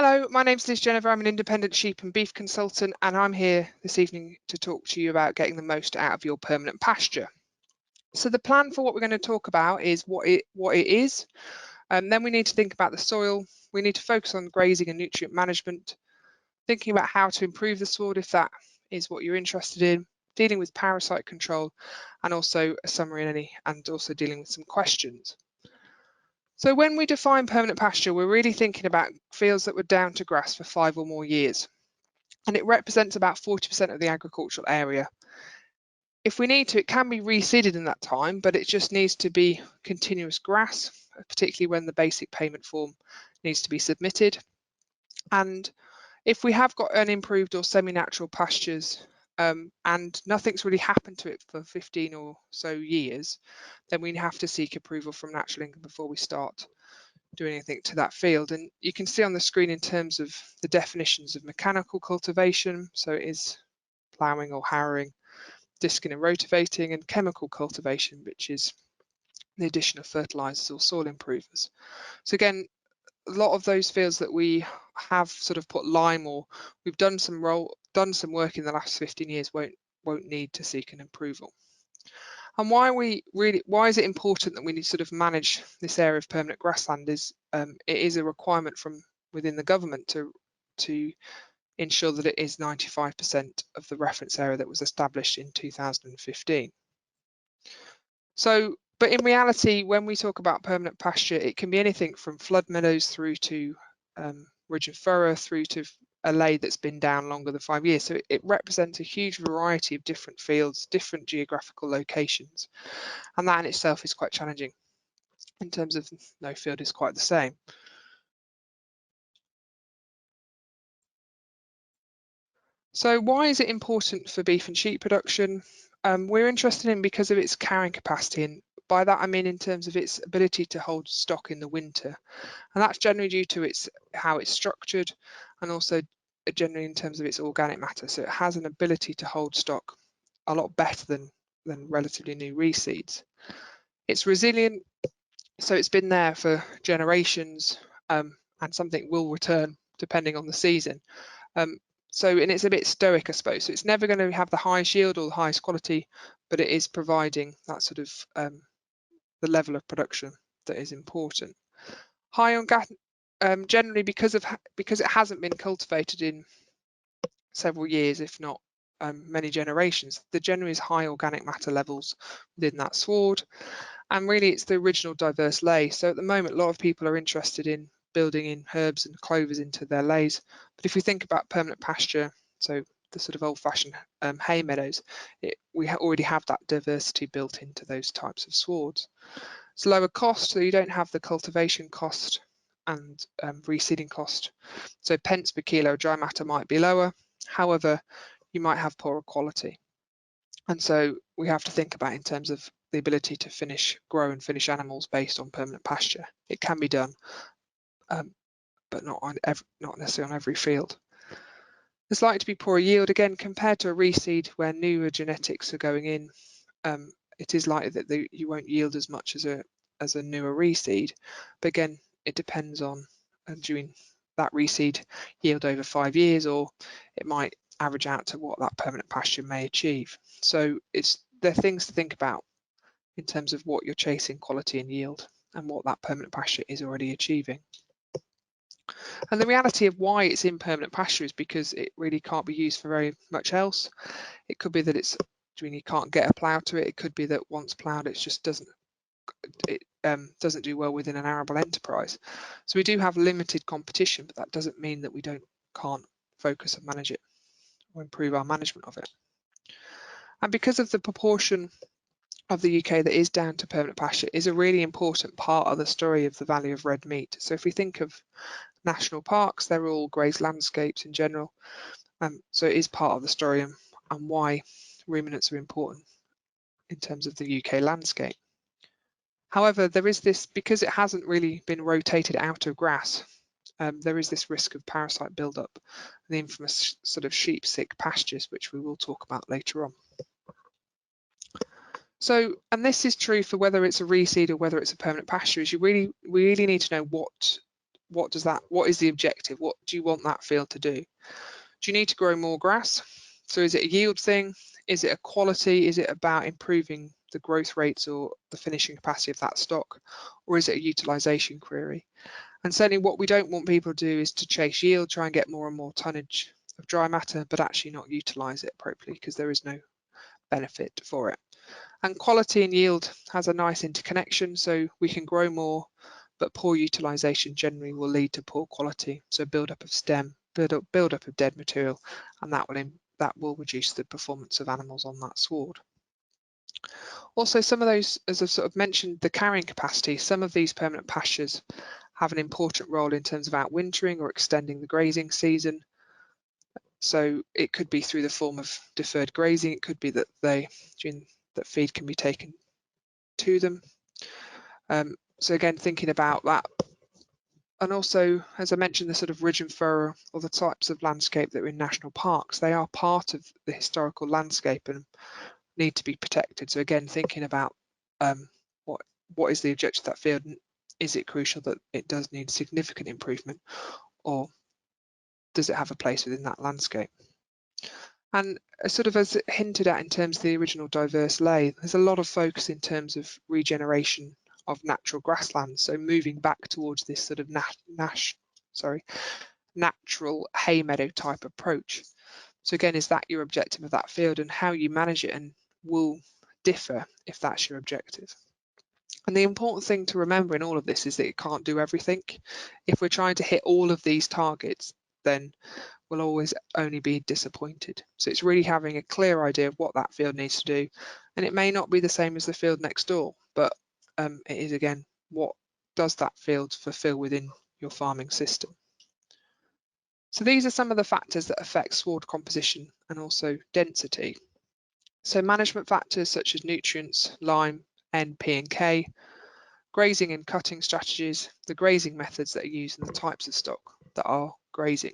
Hello, my name's Genever. I'm an independent sheep and beef consultant, and I'm here this evening to talk to you about getting the most out of your permanent pasture. So the plan for what we're going to talk about is what it is, and then we need to think about the soil. We need to focus on grazing and nutrient management, thinking about how to improve the sward if that is what you're interested in, dealing with parasite control, and also a summary and also dealing with some questions. So when we define permanent pasture, we're really thinking about fields that were down to grass for 5 or more years, and it represents about 40% of the agricultural area. If we need to, it can be reseeded in that time, but it just needs to be continuous grass, particularly when the basic payment form needs to be submitted. And if we have got unimproved or semi-natural pastures and nothing's really happened to it for 15 or so years, then we have to seek approval from Natural England before we start doing anything to that field. And you can see on the screen in terms of the definitions of mechanical cultivation, so it is ploughing or harrowing, disking and rotivating, and chemical cultivation, which is the addition of fertilizers or soil improvers. So again, a lot of those fields that we have sort of put lime or we've done some work in the last 15 years won't need to seek an approval. And why is it important that we need to sort of manage this area of permanent grassland is it is a requirement from within the government to ensure that it is 95% of the reference area that was established in 2015. So, but in reality, when we talk about permanent pasture, it can be anything from flood meadows through to ridge and furrow through to a lay that's been down longer than 5 years. So it represents a huge variety of different fields, different geographical locations, and that in itself is quite challenging in terms of no field is quite the same. So why is it important for beef and sheep production? We're interested in because of its carrying capacity, and by that I mean in terms of its ability to hold stock in the winter, and that's generally due to how it's structured, and also generally in terms of its organic matter. So it has an ability to hold stock a lot better than relatively new reseeds. It's resilient, so it's been there for generations, and something will return depending on the season. And it's a bit stoic, I suppose. So it's never going to have the highest yield or the highest quality, but it is providing that sort of the level of production that is important. High on gas, generally because it hasn't been cultivated in several years, if not many generations, there generally is high organic matter levels within that sward, and really it's the original diverse lay. So at the moment, a lot of people are interested in building in herbs and clovers into their lays, but if we think about permanent pasture, so the sort of old-fashioned hay meadows, we already have that diversity built into those types of swards. It's lower cost, so you don't have the cultivation cost and reseeding cost. So pence per kilo dry matter might be lower, however, you might have poorer quality. And so we have to think about in terms of the ability to grow and finish animals based on permanent pasture. It can be done, but not necessarily on every field. There's likely to be poorer yield again compared to a reseed where newer genetics are going in. It is likely that you won't yield as much as a newer reseed, but again, it depends on doing that reseed yield over 5 years, or it might average out to what that permanent pasture may achieve. So there are things to think about in terms of what you're chasing, quality and yield, and what that permanent pasture is already achieving. And the reality of why it's in permanent pasture is because it really can't be used for very much else. It could be that you can't get a plough to it. It could be that once ploughed, it just doesn't do well within an arable enterprise. So we do have limited competition, but that doesn't mean that we can't focus and manage it or improve our management of it. And because of the proportion of the UK that is down to permanent pasture is a really important part of the story of the value of red meat. So if we think of national parks, they're all grazed landscapes in general. So it is part of the story and why ruminants are important in terms of the UK landscape. However, there is this, because it hasn't really been rotated out of grass, there is this risk of parasite buildup, the infamous sort of sheep sick pastures, which we will talk about later on. So, and this is true for whether it's a reseed or whether it's a permanent pasture, is we really need to know what what is the objective? What do you want that field to do? Do you need to grow more grass? So is it a yield thing? Is it a quality? Is it about improving the growth rates or the finishing capacity of that stock? Or is it a utilisation query? And certainly what we don't want people to do is to chase yield, try and get more and more tonnage of dry matter, but actually not utilise it appropriately because there is no benefit for it. And quality and yield has a nice interconnection, so we can grow more, but poor utilisation generally will lead to poor quality. So build up of stem, build up of dead material, and that will reduce the performance of animals on that sward. Also, some of those, as I've sort of mentioned, the carrying capacity, some of these permanent pastures have an important role in terms of outwintering or extending the grazing season. So it could be through the form of deferred grazing. It could be that that feed can be taken to them. So again, thinking about that. And also, as I mentioned, the sort of ridge and furrow or the types of landscape that are in national parks, they are part of the historical landscape and need to be protected. So again, thinking about what is the objective of that field, and is it crucial that it does need significant improvement, or does it have a place within that landscape? And sort of as hinted at in terms of the original diverse lay, there's a lot of focus in terms of regeneration of natural grasslands, so moving back towards this sort of natural hay meadow type approach. So again, is that your objective of that field, and how you manage it and will differ if that's your objective. And the important thing to remember in all of this is that it can't do everything. If we're trying to hit all of these targets, then we'll always only be disappointed. So it's really having a clear idea of what that field needs to do. And it may not be the same as the field next door, but it is, again, what does that field fulfill within your farming system? So these are some of the factors that affect sward composition and also density. So management factors such as nutrients, lime, N, P and K, grazing and cutting strategies, the grazing methods that are used, and the types of stock that are grazing.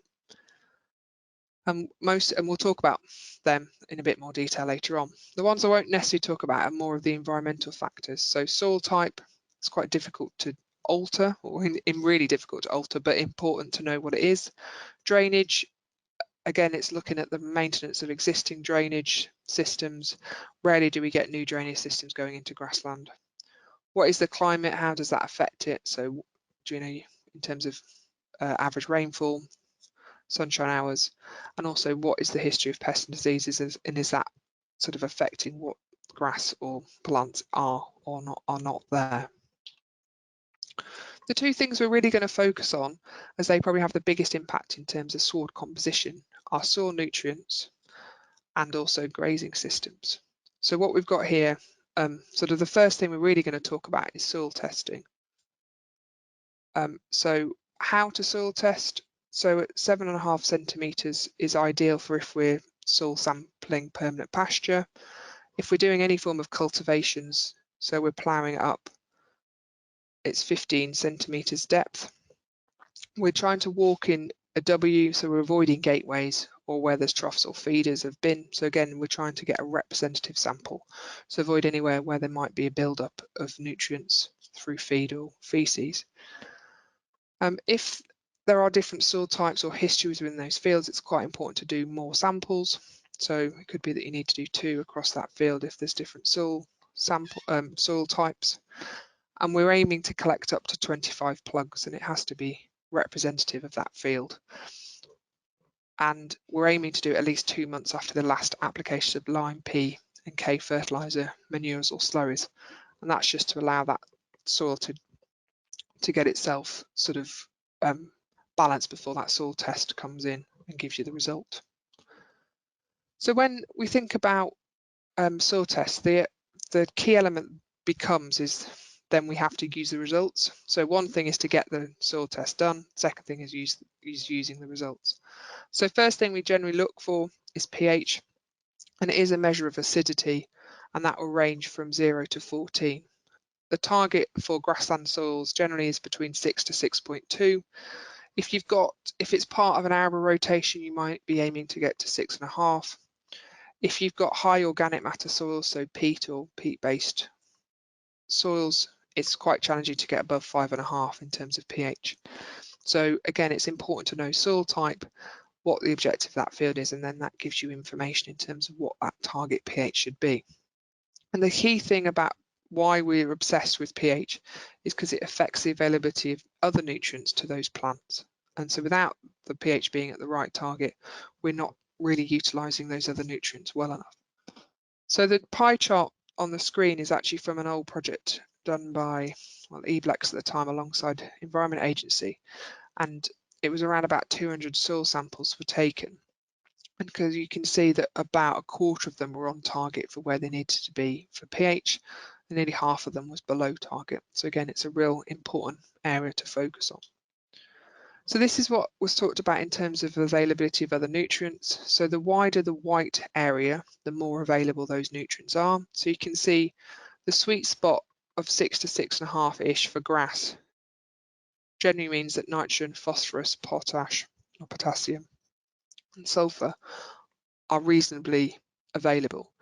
And we'll talk about them in a bit more detail later on. The ones I won't necessarily talk about are more of the environmental factors. So soil type, it's quite difficult to alter, or really difficult to alter, but important to know what it is. Drainage, again, it's looking at the maintenance of existing drainage systems. Rarely do we get new drainage systems going into grassland. What is the climate? How does that affect it? So, do you know, in terms of average rainfall, sunshine hours, and also what is the history of pests and diseases, and is that sort of affecting what grass or plants are or not there? The two things we're really going to focus on, as they probably have the biggest impact in terms of sward composition, are soil nutrients and also grazing systems. So what we've got here, sort of the first thing we're really going to talk about is soil testing. So how to soil test? So at 7.5 centimetres is ideal for if we're soil sampling permanent pasture. If we're doing any form of cultivations, so we're ploughing it up, it's 15 centimetres depth. We're trying to walk in a W, so we're avoiding gateways or where there's troughs or feeders have been. So again, we're trying to get a representative sample. So avoid anywhere where there might be a build-up of nutrients through feed or feces. If there are different soil types or histories within those fields, it's quite important to do more samples. So it could be that you need to do 2 across that field if there's different soil types. And we're aiming to collect up to 25 plugs, and it has to be representative of that field. And we're aiming to do it at least 2 months after the last application of lime, P and K fertiliser, manures or slurries. And that's just to allow that soil to get itself sort of balanced before that soil test comes in and gives you the result. So when we think about soil tests, the key element becomes is then we have to use the results. So one thing is to get the soil test done. Second thing is using the results. So first thing we generally look for is pH, and it is a measure of acidity, and that will range from 0 to 14. The target for grassland soils generally is between 6 to 6.2. If it's part of an arable rotation, you might be aiming to get to 6.5. If you've got high organic matter soils, so peat or peat-based soils, it's quite challenging to get above 5.5 in terms of pH. So again, it's important to know soil type, what the objective of that field is, and then that gives you information in terms of what that target pH should be. And the key thing about why we're obsessed with pH is because it affects the availability of other nutrients to those plants. And so without the pH being at the right target, we're not really utilising those other nutrients well enough. So the pie chart on the screen is actually from an old project done by EBLEX at the time alongside Environment Agency, and it was around about 200 soil samples were taken, and because you can see that about a quarter of them were on target for where they needed to be for pH, and nearly half of them was below target. So again, it's a real important area to focus on. So this is what was talked about in terms of availability of other nutrients. So the wider the white area, the more available those nutrients are. So you can see the sweet spot of 6 to 6.5-ish for grass generally means that nitrogen, phosphorus, potash or potassium and sulfur are reasonably available.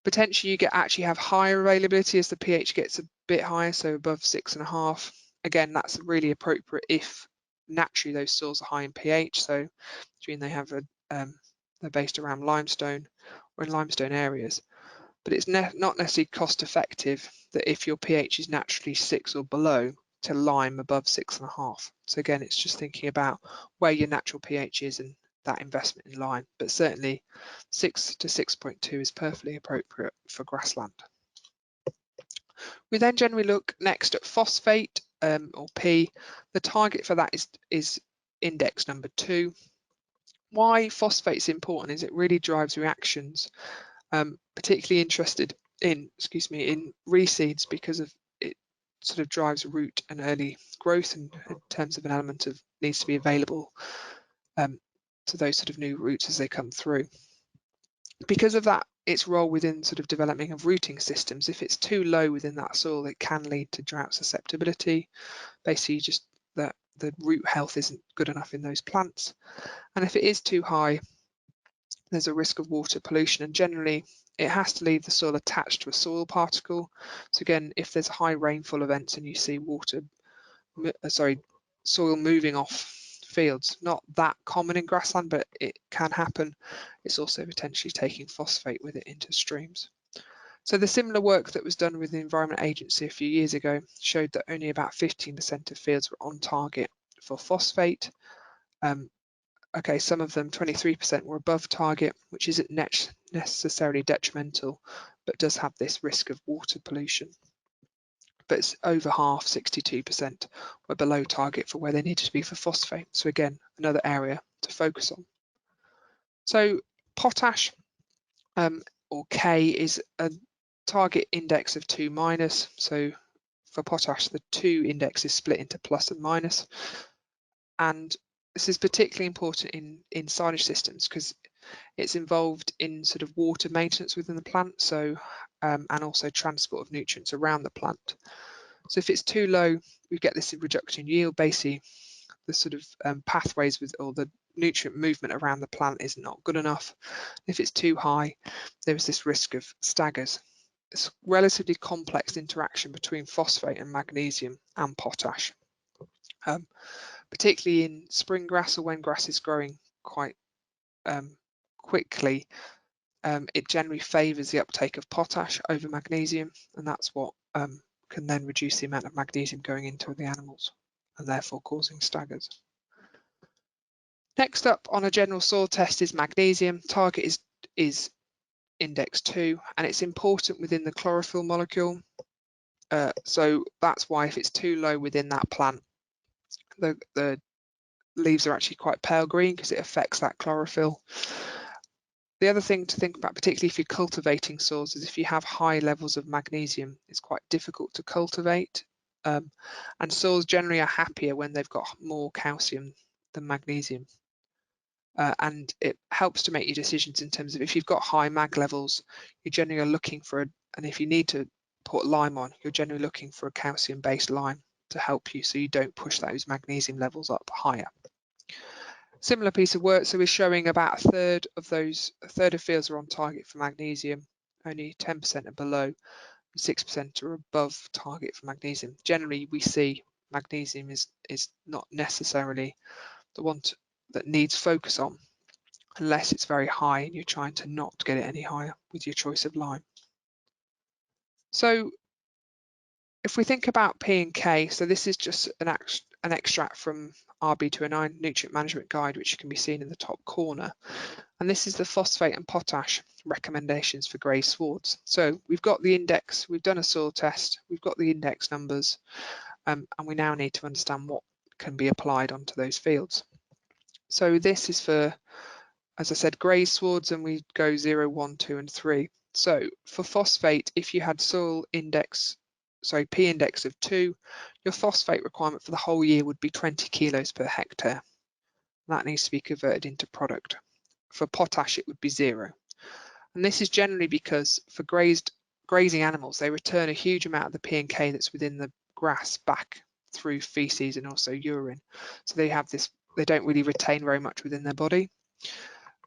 Potentially you actually have higher availability as the pH gets a bit higher, so above 6.5. Again, that's really appropriate if naturally those soils are high in pH, so they have they're based around limestone or in limestone areas. But it's not necessarily cost effective that if your pH is naturally 6 or below to lime above 6.5. So again, it's just thinking about where your natural pH is and that investment in lime, but certainly 6 to 6.2 is perfectly appropriate for grassland. We then generally look next at phosphate or P. The target for that is index number 2. Why phosphate is important is it really drives reactions. Particularly interested in, in reseeds because of it sort of drives root and early growth, and in terms of an element of needs to be available to those sort of new roots as they come through. Because of that, its role within sort of developing of rooting systems, if it's too low within that soil, it can lead to drought susceptibility. Basically, just that the root health isn't good enough in those plants. And if it is too high, there's a risk of water pollution, and generally it has to leave the soil attached to a soil particle. So again, if there's high rainfall events and you see soil moving off fields, not that common in grassland, but it can happen. It's also potentially taking phosphate with it into streams. So the similar work that was done with the Environment Agency a few years ago showed that only about 15% of fields were on target for phosphate. Okay, some of them, 23%, were above target, which isn't necessarily detrimental, but does have this risk of water pollution. But it's over half, 62%, were below target for where they needed to be for phosphate. So again, another area to focus on. So potash, or K, is a target index of 2-. So for potash, the 2 index is split into plus and minus. And this is particularly important in silage systems because it's involved in sort of water maintenance within the plant, so and also transport of nutrients around the plant. So if it's too low, we get this reduction in yield. Basically, the sort of pathways with or the nutrient movement around the plant is not good enough. If it's too high, there is this risk of staggers. It's a relatively complex interaction between phosphate and magnesium and potash. Particularly in spring grass or when grass is growing quite quickly, it generally favours the uptake of potash over magnesium, and that's what can then reduce the amount of magnesium going into the animals and therefore causing staggers. Next up on a general soil test is magnesium. Target is index 2, and it's important within the chlorophyll molecule. So that's why if it's too low within that plant, the leaves are actually quite pale green because it affects that chlorophyll. The other thing to think about, particularly if you're cultivating soils, is if you have high levels of magnesium, it's quite difficult to cultivate. And soils generally are happier when they've got more calcium than magnesium. And it helps to make your decisions in terms of if you've got high mag levels, you're generally looking for, and if you need to put lime on, you're generally looking for a calcium-based lime to help you so you don't push those magnesium levels up higher. Similar piece of work, so we're showing about a third of fields are on target for magnesium, only 10% are below, and 6% are above target for magnesium. Generally, we see magnesium is not necessarily the one that needs focus on, unless it's very high and you're trying to not get it any higher with your choice of lime. So if we think about P and K, so this is just an extract from RB209 Nutrient Management Guide, which can be seen in the top corner. And this is the phosphate and potash recommendations for grey swards. So we've got the index, we've done a soil test, we've got the index numbers, and we now need to understand what can be applied onto those fields. So this is for, as I said, grey swards, and we go 0, 1, 2, and 3. So for phosphate, if you had soil index, sorry, P index of 2, your phosphate requirement for the whole year would be 20 kilos per hectare. That needs to be converted into product. For potash, it would be 0. And this is generally because for grazing animals, they return a huge amount of the P and K that's within the grass back through feces and also urine. So they have this, they don't really retain very much within their body.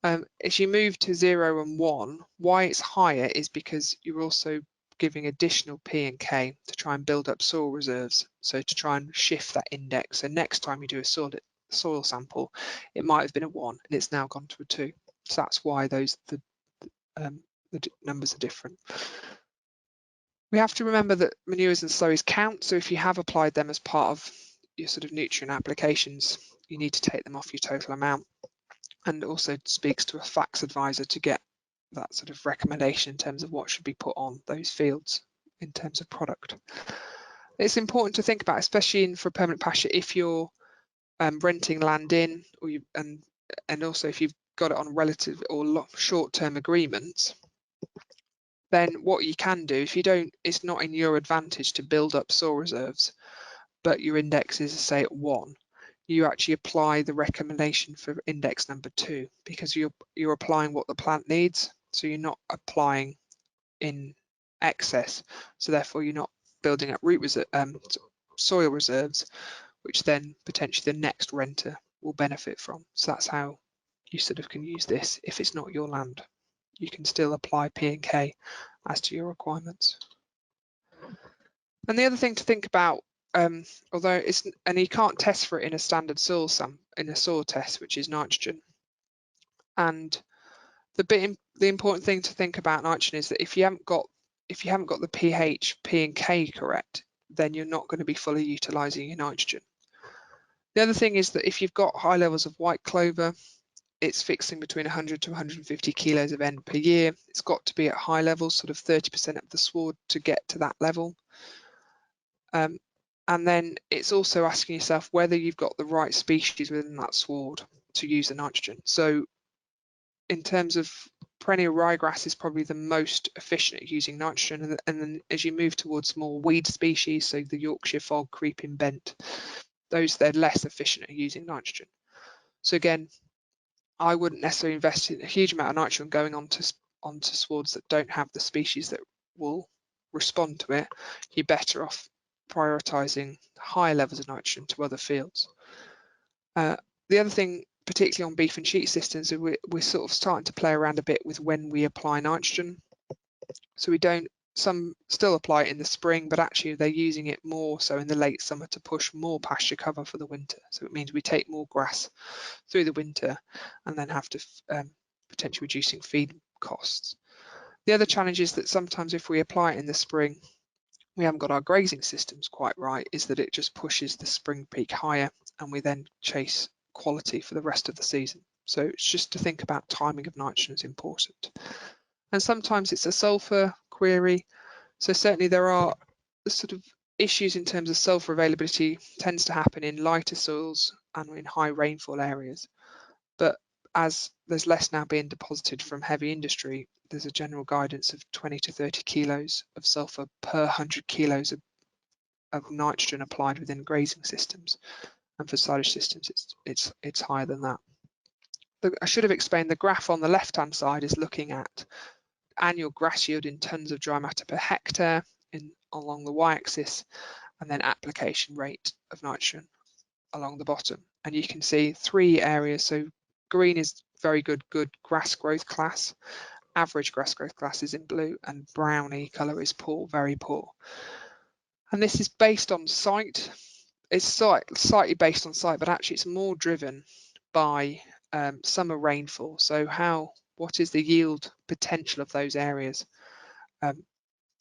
As you move to 0 and 1, why it's higher is because you're also giving additional P and K to try and build up soil reserves. So to try and shift that index. So next time you do a soil sample, it might have been a 1 and it's now gone to a 2. So that's why the numbers are different. We have to remember that manures and slurries count. So if you have applied them as part of your sort of nutrient applications, you need to take them off your total amount. And also speaks to a FACS advisor to get that sort of recommendation in terms of what should be put on those fields in terms of product. It's important to think about, especially for permanent pasture, if you're renting land in, or and also if you've got it on relative or short-term agreements, then what you can do, if you don't, it's not in your advantage to build up soil reserves, but your index is, say, at 1. You actually apply the recommendation for index number 2 because you're applying what the plant needs. So you're not applying in excess. So therefore you're not building up soil reserves, which then potentially the next renter will benefit from. So that's how you sort of can use this. If it's not your land, you can still apply P and K as to your requirements. And the other thing to think about, although you can't test for it in a standard soil test, which is nitrogen. And the important thing to think about nitrogen is that if you haven't got the pH, P and K correct, then you're not going to be fully utilising your nitrogen. The other thing is that if you've got high levels of white clover, it's fixing between 100 to 150 kilos of N per year. It's got to be at high levels, sort of 30% of the sward to get to that level. And then it's also asking yourself whether you've got the right species within that sward to use the nitrogen. So in terms of perennial ryegrass is probably the most efficient at using nitrogen. And then as you move towards more weed species, so the Yorkshire fog, creeping bent, they're less efficient at using nitrogen. So again, I wouldn't necessarily invest in a huge amount of nitrogen going onto swards that don't have the species that will respond to it. You're better off prioritising higher levels of nitrogen to other fields. The other thing, particularly on beef and sheep systems, we're sort of starting to play around a bit with when we apply nitrogen. So some still apply it in the spring, but actually they're using it more so in the late summer to push more pasture cover for the winter. So it means we take more grass through the winter and then have to potentially reducing feed costs. The other challenge is that sometimes if we apply it in the spring, we haven't got our grazing systems quite right, is that it just pushes the spring peak higher and we then chase quality for the rest of the season. So it's just to think about timing of nitrogen is important. And sometimes it's a sulfur query. So certainly there are sort of issues in terms of sulfur availability tends to happen in lighter soils and in high rainfall areas. But as there's less now being deposited from heavy industry, there's a general guidance of 20 to 30 kilos of sulfur per 100 kilos of nitrogen applied within grazing systems. And for silage systems, it's higher than that. I should have explained the graph on the left-hand side is looking at annual grass yield in tons of dry matter per hectare along the y-axis, and then application rate of nitrogen along the bottom. And you can see 3 areas. So green is very good grass growth class, average grass growth class is in blue, and browny colour is poor, very poor. And this is based on site. it's slightly based on site, but actually it's more driven by summer rainfall. So what is the yield potential of those areas?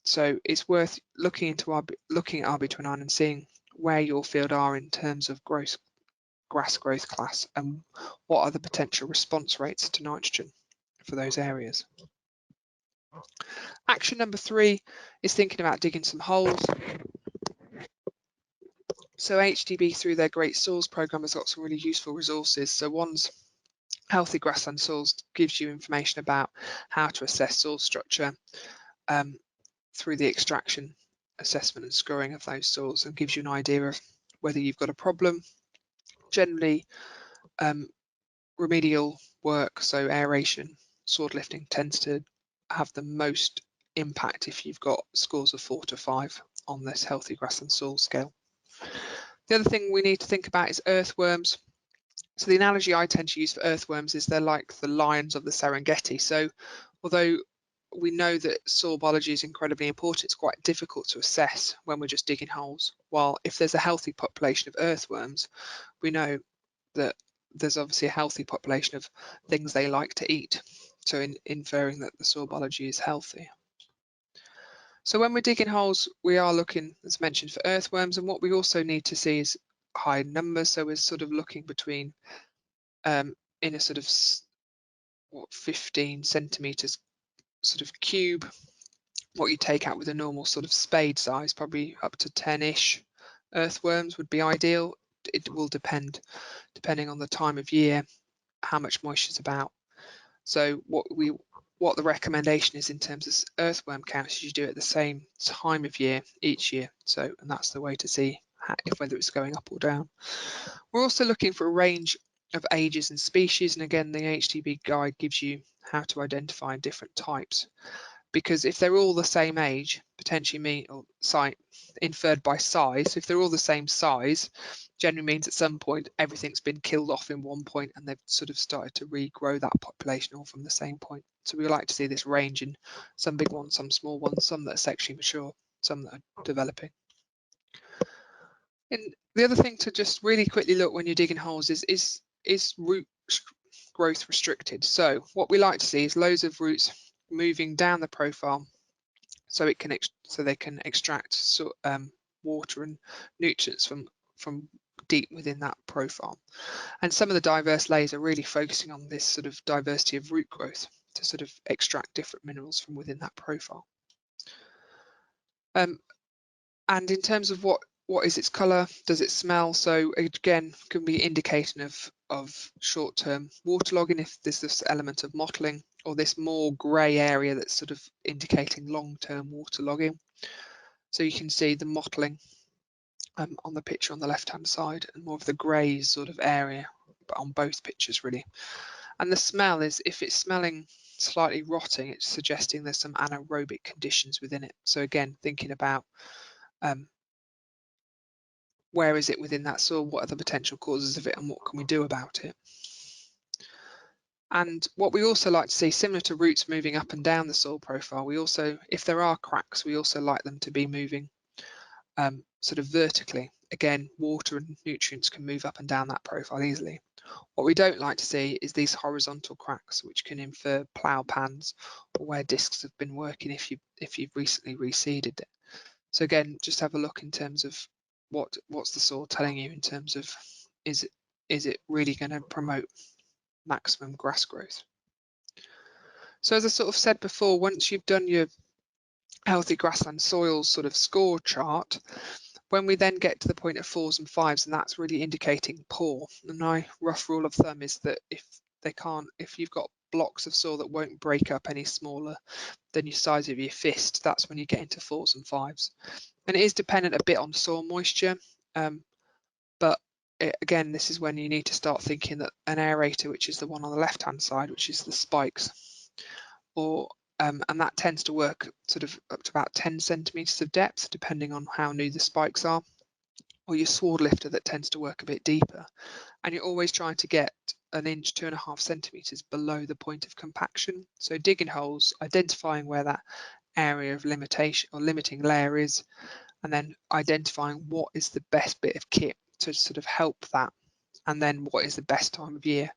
So it's worth looking at RB29 and seeing where your field are in terms of grass growth class and what are the potential response rates to nitrogen for those areas. Action number 3 is thinking about digging some holes. So AHDB, through their Great Soils program, has got some really useful resources. So one's Healthy Grassland Soils, gives you information about how to assess soil structure through the extraction, assessment and scoring of those soils, and gives you an idea of whether you've got a problem. Generally, remedial work, so aeration, sward lifting, tends to have the most impact if you've got scores of 4 to 5 on this Healthy Grassland Soil scale. The other thing we need to think about is earthworms. So the analogy I tend to use for earthworms is they're like the lions of the Serengeti. So although we know that soil biology is incredibly important, it's quite difficult to assess when we're just digging holes. While if there's a healthy population of earthworms, we know that there's obviously a healthy population of things they like to eat. So inferring that the soil biology is healthy. So when we're digging holes, we are looking, as mentioned, for earthworms, and what we also need to see is high numbers. So we're sort of looking between in a sort of 15 centimeters sort of cube. What you take out with a normal sort of spade size, probably up to 10-ish earthworms would be ideal. It will depending on the time of year, how much moisture is about. So what the recommendation is in terms of earthworm counts is you do it at the same time of year each year. So, and that's the way to see whether it's going up or down. We're also looking for a range of ages and species, and again the AHDB guide gives you how to identify different types, because if they're all the same age, potentially mean or site inferred by size, so if they're all the same size, generally means at some point everything's been killed off in one point and they've sort of started to regrow that population all from the same point. So we like to see this range in some big ones, some small ones, some that are sexually mature, some that are developing. And the other thing to just really quickly look when you're digging holes is root growth restricted. So what we like to see is loads of roots moving down the profile, so they can extract water and nutrients from deep within that profile. And some of the diverse layers are really focusing on this sort of diversity of root growth to sort of extract different minerals from within that profile. And in terms of what is its colour, does it smell? So again, can be indicating of short-term waterlogging if there's this element of mottling, or this more grey area that's sort of indicating long-term waterlogging. So you can see the mottling on the picture on the left-hand side, and more of the grey sort of area, but on both pictures really. And the smell is, if it's smelling slightly rotting, it's suggesting there's some anaerobic conditions within it. So again, thinking about where is it within that soil, what are the potential causes of it, and what can we do about it. And what we also like to see, similar to roots moving up and down the soil profile, we also, if there are cracks, we also like them to be moving sort of vertically. Again, water and nutrients can move up and down that profile easily. What we don't like to see is these horizontal cracks, which can infer plough pans or where discs have been working if you've recently reseeded it. So again, just have a look in terms of what's the soil telling you in terms of is it really going to promote maximum grass growth. So as I sort of said before, once you've done your healthy grassland soils sort of score chart, when we then get to the point of 4s and 5s, and that's really indicating poor, and my rough rule of thumb is that if you've got blocks of soil that won't break up any smaller than your size of your fist, that's when you get into 4s and 5s. And it is dependent a bit on soil moisture, but again, this is when you need to start thinking that an aerator, which is the one on the left hand side, which is the spikes, or and that tends to work sort of up to about 10 centimeters of depth, depending on how new the spikes are, or your sward lifter that tends to work a bit deeper. And you're always trying to get 1 inch, 2.5 centimeters below the point of compaction. So digging holes, identifying where that area of limitation or limiting layer is, and then identifying what is the best bit of kit to sort of help that, and then what is the best time of year.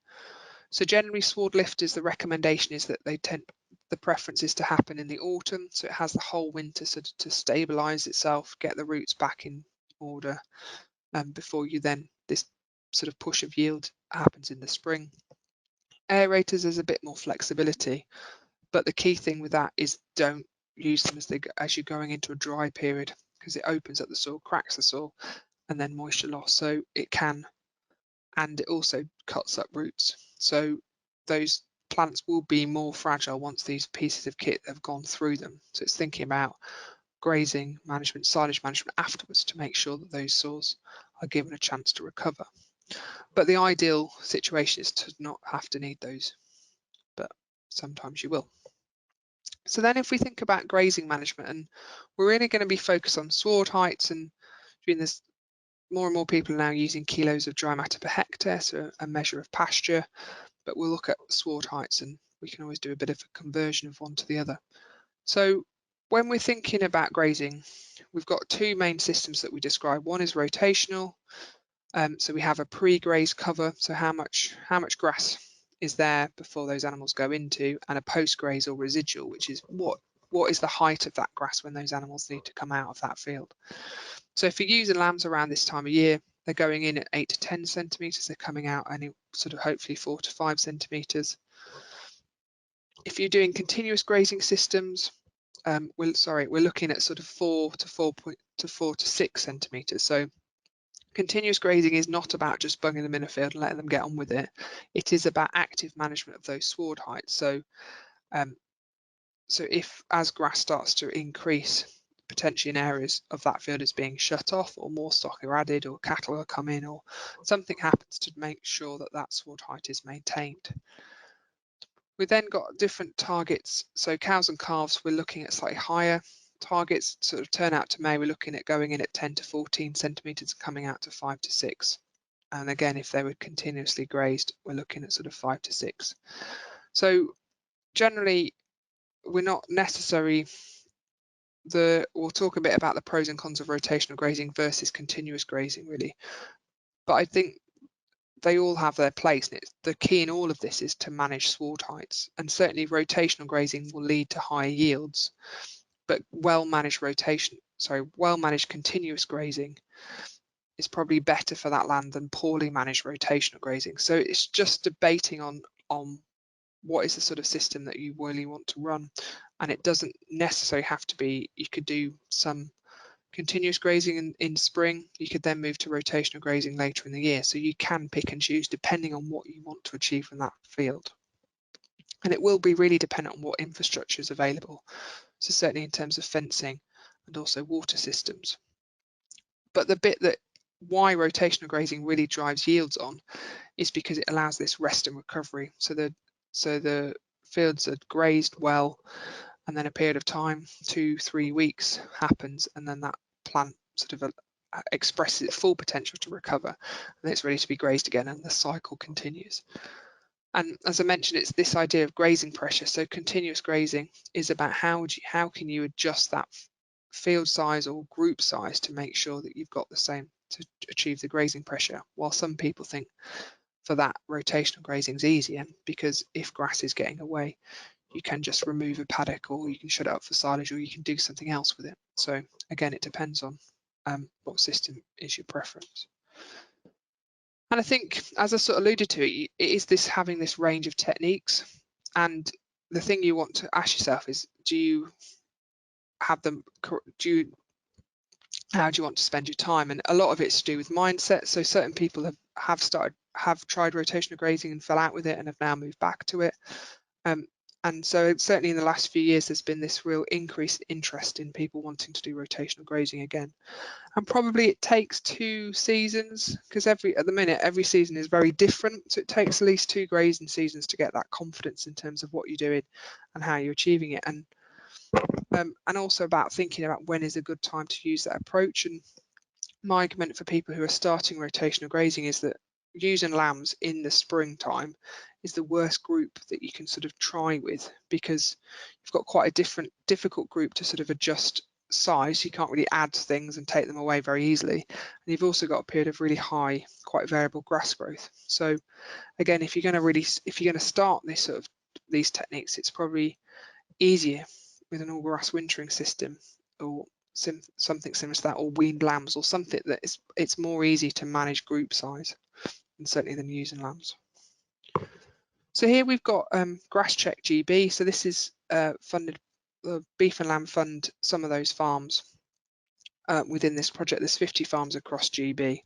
So generally sward lifters, the recommendation is that the preference is to happen in the autumn, so it has the whole winter sort of to stabilize itself, get the roots back in order, before you then this sort of push of yield happens in the spring. Aerators, there's a bit more flexibility, but the key thing with that is don't use them as you're going into a dry period, because it opens up the soil, cracks the soil, and then moisture loss. So it can, and it also cuts up roots. So those plants will be more fragile once these pieces of kit have gone through them. So it's thinking about grazing management, silage management afterwards to make sure that those soils are given a chance to recover. But the ideal situation is to not have to need those, but sometimes you will. So then if we think about grazing management, and we're really going to be focused on sward heights, and doing this, more and more people are now using kilos of dry matter per hectare, so a measure of pasture, but we'll look at sward heights and we can always do a bit of a conversion of one to the other. So when we're thinking about grazing, we've got two main systems that we describe. One is rotational, so we have a pre-graze cover, so how much grass is there before those animals go into, and a post-graze or residual, which is what is the height of that grass when those animals need to come out of that field. So if you're using lambs around this time of year, they're going in at 8 to 10 centimetres, they're coming out any sort of hopefully 4 to 5 centimetres. If you're doing continuous grazing systems, we're looking at sort of 4 to 6 centimetres. So continuous grazing is not about just bunging them in a field and letting them get on with it. It is about active management of those sward heights. So, if as grass starts to increase, potentially in areas of that field is being shut off, or more stock are added, or cattle are coming, or something happens to make sure that that sward height is maintained. We then got different targets. So cows and calves, we're looking at slightly higher targets. Sort of turn out to May, we're looking at going in at 10 to 14 centimetres and coming out to 5 to 6. And again, if they were continuously grazed, we're looking at sort of 5 to 6. So generally, we're not necessarily we'll talk a bit about the pros and cons of rotational grazing versus continuous grazing, really. But I think they all have their place, and the key in all of this is to manage sward heights, and certainly rotational grazing will lead to higher yields, but well-managed continuous grazing is probably better for that land than poorly managed rotational grazing. So it's just debating on what is the sort of system that you really want to run, and it doesn't necessarily have to be. You could do some continuous grazing in spring, you could then move to rotational grazing later in the year. So you can pick and choose depending on what you want to achieve from that field. And it will be really dependent on what infrastructure is available. So certainly in terms of fencing and also water systems. But the bit that why rotational grazing really drives yields on is because it allows this rest and recovery. So the fields are grazed well, and then a period of time, 2-3 weeks happens, and then that plant sort of expresses its full potential to recover, and it's ready to be grazed again, and the cycle continues. And as I mentioned, it's this idea of grazing pressure. So continuous grazing is about how can you adjust that field size or group size to make sure that you've got the same to achieve the grazing pressure. While some people think for that rotational grazing is easier, because if grass is getting away, you can just remove a paddock, or you can shut it up for silage, or you can do something else with it. So again, it depends on what system is your preference. And I think, as I sort of alluded to, it is this having this range of techniques. And the thing you want to ask yourself is, how do you want to spend your time? And a lot of it's to do with mindset. So certain people have tried rotational grazing and fell out with it and have now moved back to it. And so certainly in the last few years, there's been this real increased interest in people wanting to do rotational grazing again. And probably it takes 2 seasons, because at the minute, every season is very different. So it takes at least 2 grazing seasons to get that confidence in terms of what you're doing and how you're achieving it. And also about thinking about when is a good time to use that approach. And my argument for people who are starting rotational grazing is that using lambs in the springtime is the worst group that you can sort of try with, because you've got quite a difficult group to sort of adjust size, you can't really add things and take them away very easily. And you've also got a period of really high, quite variable grass growth. So again, if you're going to start this sort of these techniques, it's probably easier with an all grass wintering system or something similar to that, or weaned lambs, or something that it's more easy to manage group size, and certainly than using lambs. So here we've got Grass Check GB. So this is funded, the Beef and Lamb Fund, some of those farms within this project. There's 50 farms across GB.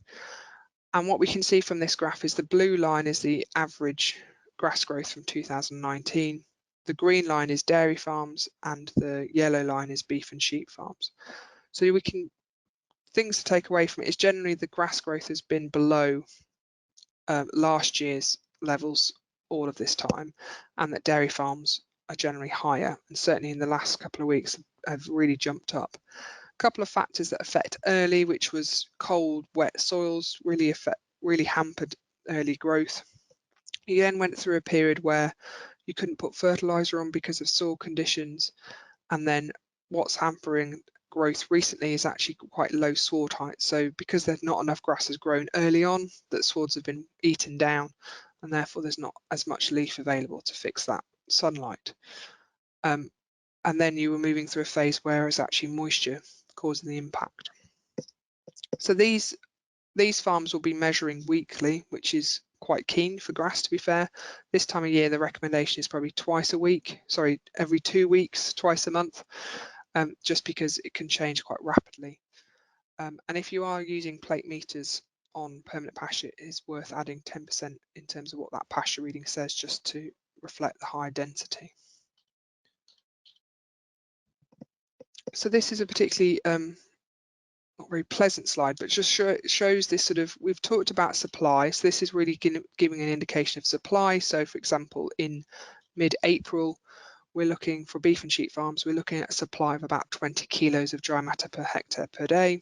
And what we can see from this graph is the blue line is the average grass growth from 2019. The green line is dairy farms and the yellow line is beef and sheep farms. So things to take away from it is generally the grass growth has been below last year's levels all of this time, and that dairy farms are generally higher, and certainly in the last couple of weeks have really jumped up. A couple of factors that affect early, which was cold, wet soils, really hampered early growth. You then went through a period where you couldn't put fertilizer on because of soil conditions, and then what's hampering growth recently is actually quite low sward height. So because there's not enough grass has grown early on, that swards have been eaten down, and therefore there's not as much leaf available to fix that sunlight. And then you were moving through a phase where it's actually moisture causing the impact. So these farms will be measuring weekly, which is quite keen for grass, to be fair. This time of year, the recommendation is probably every 2 weeks, twice a month, just because it can change quite rapidly. And if you are using plate meters on permanent pasture, it is worth adding 10% in terms of what that pasture reading says, just to reflect the higher density. So this is a particularly not very pleasant slide, but just shows this sort of, we've talked about supply, so this is really giving an indication of supply. So for example, in mid-April, we're looking for beef and sheep farms, we're looking at a supply of about 20 kilos of dry matter per hectare per day.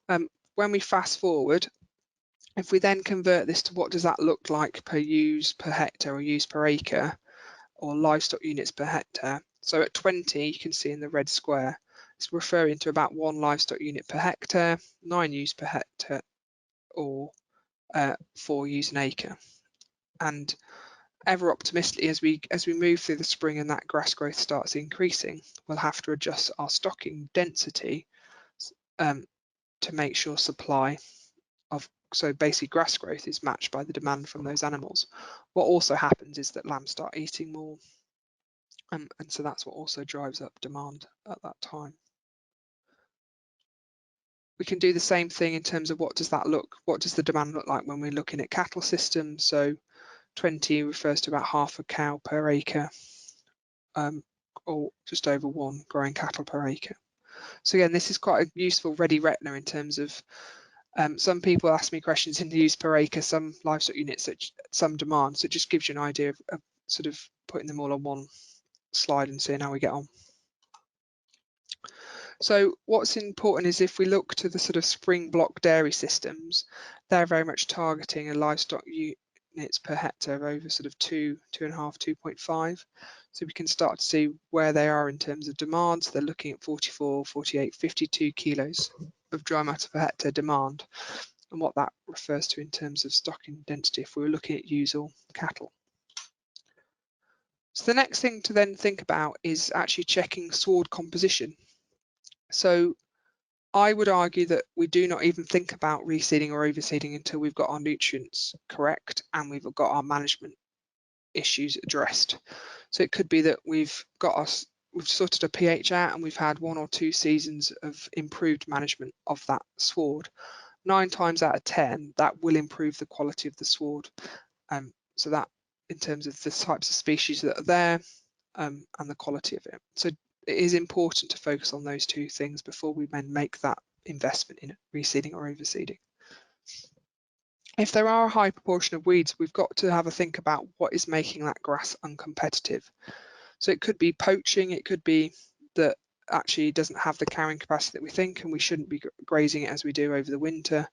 When we fast forward, if we then convert this to what does that look like per ewes per hectare or ewes per acre, or livestock units per hectare. So at 20, you can see in the red square, it's referring to about 1 livestock unit per hectare, 9 ewes per hectare, or 4 ewes an acre. And ever optimistically, as we move through the spring and that grass growth starts increasing, we'll have to adjust our stocking density to make sure supply of, so basically grass growth is matched by the demand from those animals. What also happens is that lambs start eating more, and so that's what also drives up demand at that time. We can do the same thing in terms of what does the demand look like when we're looking at cattle systems. So 20 refers to about half a cow per acre, or just over 1 growing cattle per acre. So again, this is quite a useful ready retina in terms of some people ask me questions in the ewes per acre, some livestock units, some demand. So it just gives you an idea of sort of putting them all on one slide and seeing how we get on. So what's important is if we look to the sort of spring block dairy systems, they're very much targeting a livestock units per hectare of over sort of 2, 2.5, 2.5. So we can start to see where they are in terms of demand. So they're looking at 44, 48, 52 kilos of dry matter per hectare demand, and what that refers to in terms of stocking density if we were looking at ewes or cattle. So the next thing to then think about is actually checking sward composition. So I would argue that we do not even think about reseeding or overseeding until we've got our nutrients correct and we've got our management issues addressed. So it could be that we've sorted a pH out and we've had 1 or 2 seasons of improved management of that sward. 9 times out of 10, that will improve the quality of the sward. So that in terms of the types of species that are there and the quality of it. So it is important to focus on those 2 things before we then make that investment in reseeding or overseeding. If there are a high proportion of weeds, we've got to have a think about what is making that grass uncompetitive. So it could be poaching, it could be that actually doesn't have the carrying capacity that we think and we shouldn't be grazing it as we do over the winter.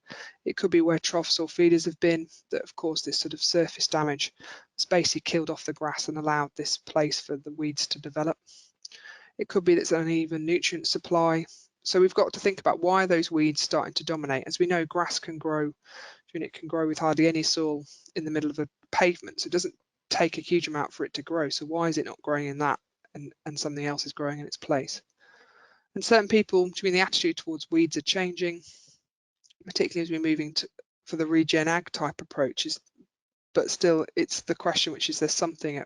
It could be where troughs or feeders have been, that of course this sort of surface damage has basically killed off the grass and allowed this place for the weeds to develop. It could be that it's an uneven nutrient supply. So we've got to think about why are those weeds starting to dominate. As we know, grass can grow, and it can grow with hardly any soil in the middle of a pavement. So it doesn't take a huge amount for it to grow. So why is it not growing in that and something else is growing in its place? And certain people, the attitude towards weeds are changing, particularly as we're moving for the regen ag type approaches. But still, it's the question, which is, there's something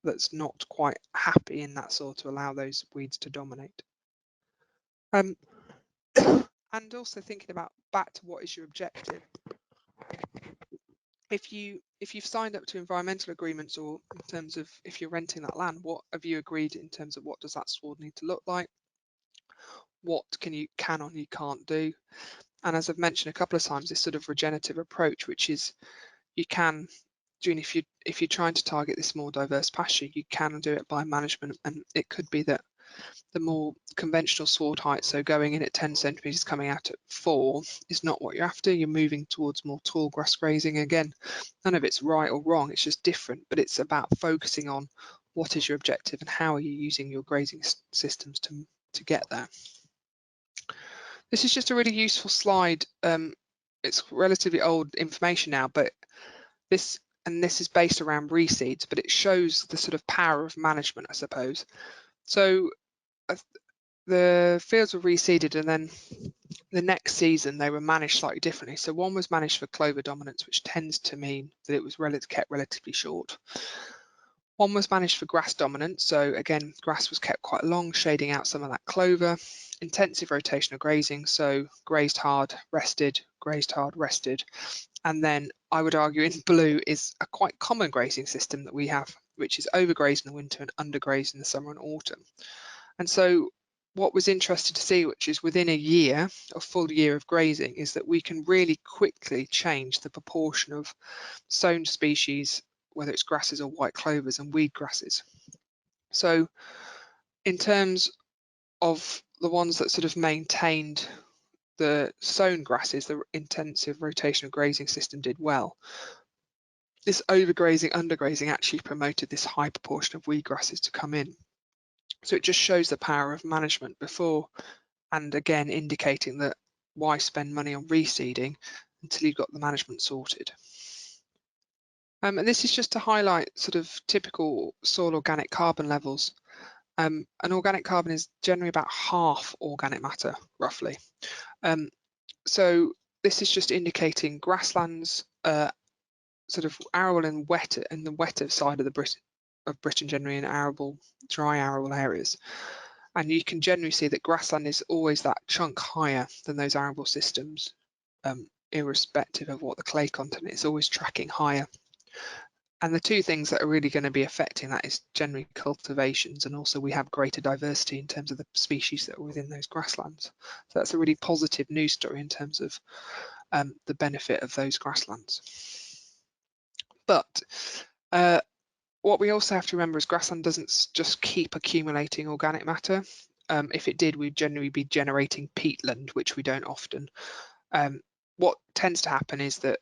that's not quite happy in that soil to allow those weeds to dominate. And also thinking about back to what is your objective. If you've signed up to environmental agreements, or in terms of if you're renting that land, what have you agreed in terms of what does that sward need to look like? What can or you can't do? And as I've mentioned a couple of times, this sort of regenerative approach, which is you can, if you're trying to target this more diverse pasture, you can do it by management, and it could be that the more conventional sward height, so going in at 10 centimetres, coming out at 4, is not what you're after. You're moving towards more tall grass grazing. Again, none of it's right or wrong, it's just different, but it's about focusing on what is your objective and how are you using your grazing systems to get there. This is just a really useful slide. It's relatively old information now, but this is based around reseeds, but it shows the sort of power of management, I suppose. So the fields were reseeded, and then the next season they were managed slightly differently. So one was managed for clover dominance, which tends to mean that it was kept relatively short. One was managed for grass dominance, so again, grass was kept quite long, shading out some of that clover. Intensive rotational grazing, so grazed hard, rested, grazed hard, rested. And then I would argue in blue is a quite common grazing system that we have, which is overgrazed in the winter and undergrazed in the summer and autumn. And so what was interesting to see, which is within a year, a full year of grazing, is that we can really quickly change the proportion of sown species, whether it's grasses or white clovers and weed grasses. So in terms of the ones that sort of maintained the sown grasses, the intensive rotational grazing system did well. This overgrazing, undergrazing actually promoted this high proportion of weed grasses to come in. So it just shows the power of management before, and again indicating that why spend money on reseeding until you've got the management sorted. And this is just to highlight sort of typical soil organic carbon levels. And organic carbon is generally about half organic matter, roughly. So this is just indicating grasslands, sort of arable and wetter, in the wetter side of Britain generally, in arable, dry arable areas. And you can generally see that grassland is always that chunk higher than those arable systems, irrespective of what the clay content is, always tracking higher. And the two things that are really going to be affecting that is generally cultivations, and also we have greater diversity in terms of the species that are within those grasslands. So that's a really positive news story in terms of the benefit of those grasslands. But what we also have to remember is grassland doesn't just keep accumulating organic matter. If it did, we'd generally be generating peatland, which we don't often. What tends to happen is that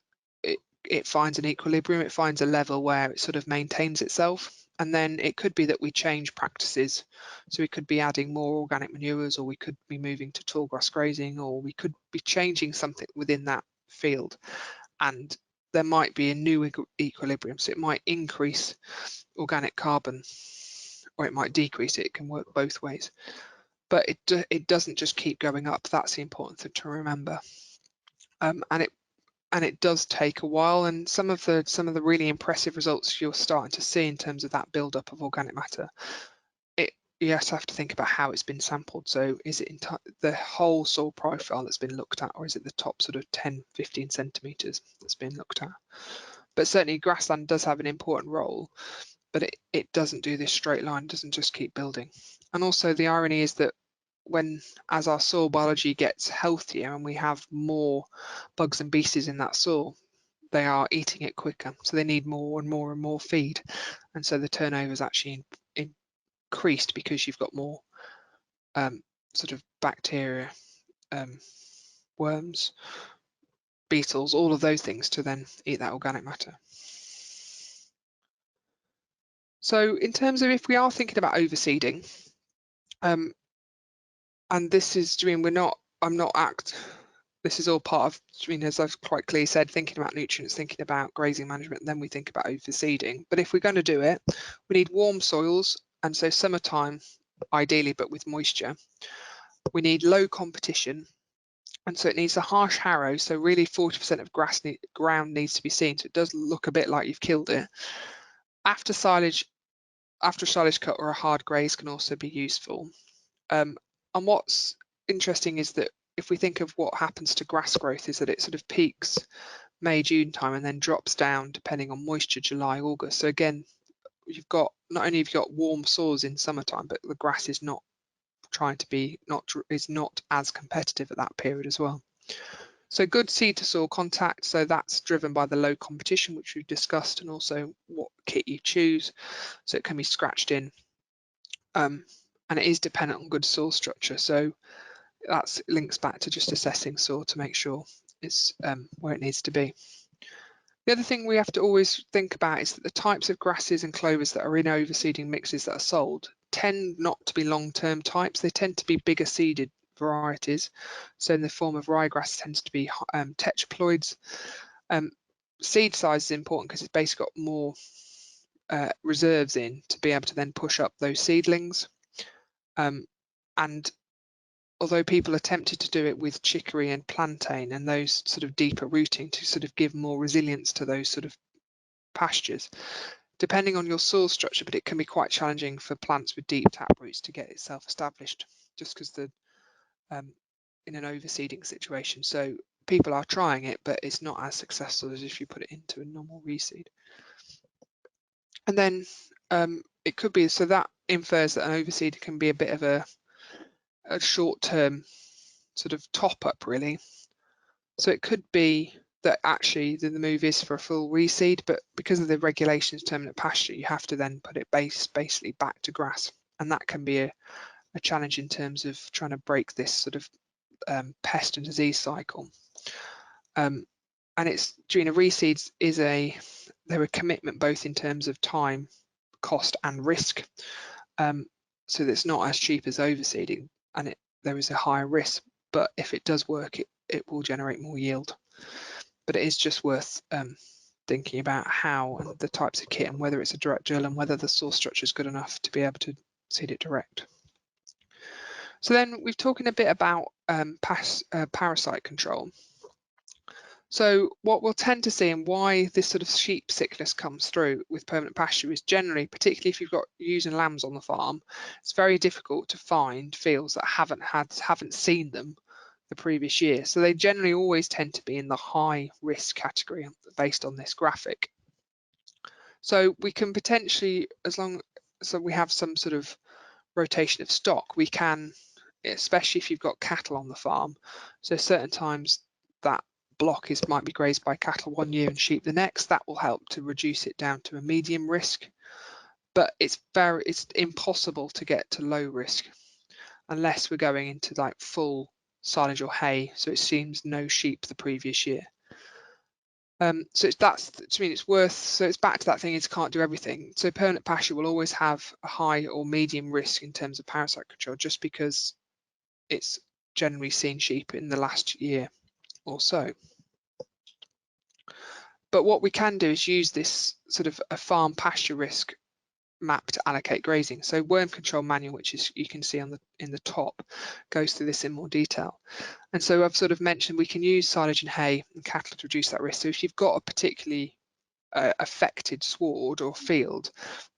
it finds an equilibrium, it finds a level where it sort of maintains itself, and then it could be that we change practices. So we could be adding more organic manures, or we could be moving to tall grass grazing, or we could be changing something within that field, and there might be a new equilibrium. So it might increase organic carbon, or it might decrease it. It can work both ways, but it doesn't just keep going up. That's the important thing to remember. And it does take a while, and some of the really impressive results you're starting to see in terms of that build-up of organic matter, you also have to think about how it's been sampled. So is it the whole soil profile that's been looked at, or is it the top sort of 10-15 centimetres that's been looked at? But certainly grassland does have an important role, but it doesn't do this straight line, doesn't just keep building. And also the irony is that as our soil biology gets healthier and we have more bugs and beasties in that soil, they are eating it quicker, so they need more and more and more feed, and so the turnover is actually increased because you've got more sort of bacteria, worms, beetles, all of those things to then eat that organic matter. So in terms of if we are thinking about overseeding, And this is, I mean, this is all part of, I mean, as I've quite clearly said, thinking about nutrients, thinking about grazing management, and then we think about overseeding. But if we're going to do it, we need warm soils, and so summertime, ideally, but with moisture. We need low competition, and so it needs a harsh harrow, so really 40% of ground needs to be seen, so it does look a bit like you've killed it. After silage cut or a hard graze can also be useful. And what's interesting is that if we think of what happens to grass growth, is that it sort of peaks May, June time and then drops down depending on moisture, July, August. So again, you've got, not only have you got warm soils in summertime, but the grass is not as competitive at that period as well. So good seed to soil contact, so that's driven by the low competition, which we've discussed, and also what kit you choose. So it can be scratched in, and it is dependent on good soil structure. So that links back to just assessing soil to make sure it's where it needs to be. The other thing we have to always think about is that the types of grasses and clovers that are in overseeding mixes that are sold tend not to be long-term types. They tend to be bigger seeded varieties. So in the form of ryegrass tends to be tetraploids. Seed size is important because it's basically got more reserves in to be able to then push up those seedlings. And although people attempted to do it with chicory and plantain and those sort of deeper rooting to sort of give more resilience to those sort of pastures, depending on your soil structure, but it can be quite challenging for plants with deep tap roots to get itself established, just because the in an overseeding situation. So people are trying it, but it's not as successful as if you put it into a normal reseed. And then it could be, so that infers that an overseed can be a bit of a short-term sort of top-up, really. So it could be that actually the move is for a full reseed, but because of the regulations permanent pasture, you have to then put it basically back to grass, and that can be a challenge in terms of trying to break this sort of pest and disease cycle. And it's doing a reseeds is they're a commitment both in terms of time, cost, and risk. So it's not as cheap as overseeding, and there is a higher risk, but if it does work, it will generate more yield. But it is just worth thinking about how and the types of kit and whether it's a direct drill and whether the soil structure is good enough to be able to seed it direct. So then we've talking a bit about parasite control. So what we'll tend to see and why this sort of sheep sickness comes through with permanent pasture is generally, particularly if you've got ewes and lambs on the farm, it's very difficult to find fields that haven't seen them the previous year. So they generally always tend to be in the high risk category based on this graphic. So we can potentially, so we have some sort of rotation of stock, we can, especially if you've got cattle on the farm, so certain times that block might be grazed by cattle one year and sheep the next, that will help to reduce it down to a medium risk. But it's impossible to get to low risk unless we're going into like full silage or hay, so it seems no sheep the previous year. So it's back to that thing, is can't do everything. So permanent pasture will always have a high or medium risk in terms of parasite control, just because it's generally seen sheep in the last year or so. But what we can do is use this sort of a farm pasture risk map to allocate grazing. So worm control manual, which is you can see in the top, goes through this in more detail. And so I've sort of mentioned we can use silage and hay and cattle to reduce that risk. So if you've got a particularly affected sward or field,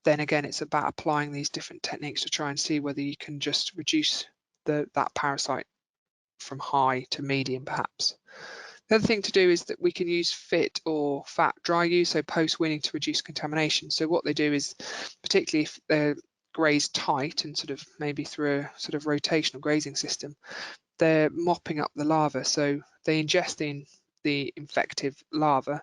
then again it's about applying these different techniques to try and see whether you can just reduce that parasite from high to medium perhaps. The other thing to do is that we can use fit or fat dry use, so post-weaning, to reduce contamination. So what they do is, particularly if they're grazed tight and sort of maybe through a sort of rotational grazing system, they're mopping up the larva. So they ingest the infective larva,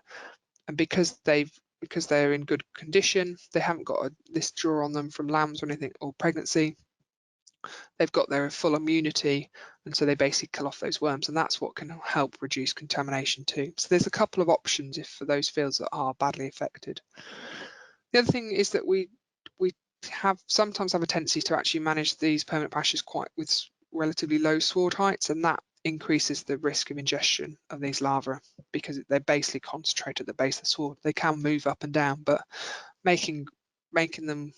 and because they're in good condition, they haven't got this draw on them from lambs or anything, or pregnancy, they've got their full immunity, and so they basically kill off those worms, and that's what can help reduce contamination too. So there's a couple of options for those fields that are badly affected. The other thing is that we sometimes have a tendency to actually manage these permanent pastures quite with relatively low sward heights, and that increases the risk of ingestion of these larvae because they're basically concentrated at the base of the sward. They can move up and down, but making them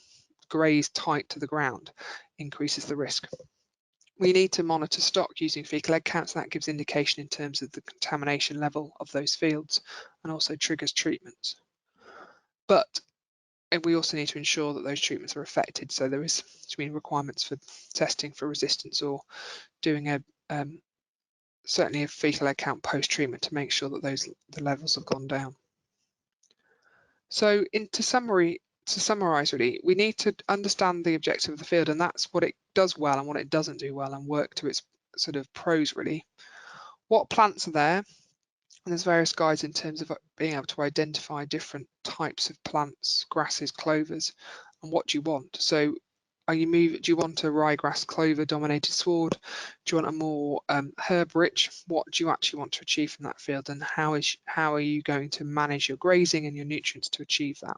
graze tight to the ground increases the risk. We need to monitor stock using fecal egg counts, and that gives indication in terms of the contamination level of those fields and also triggers treatments. But we also need to ensure that those treatments are effective, so there is requirements for testing for resistance or doing a certainly a fecal egg count post-treatment to make sure that the levels have gone down. So to summarise really, we need to understand the objective of the field, and that's what it does well and what it doesn't do well, and work to its sort of pros really. What plants are there? And there's various guides in terms of being able to identify different types of plants, grasses, clovers, and what do you want. So do you want a ryegrass clover dominated sward? Do you want a more herb rich? What do you actually want to achieve from that field, and how are you going to manage your grazing and your nutrients to achieve that?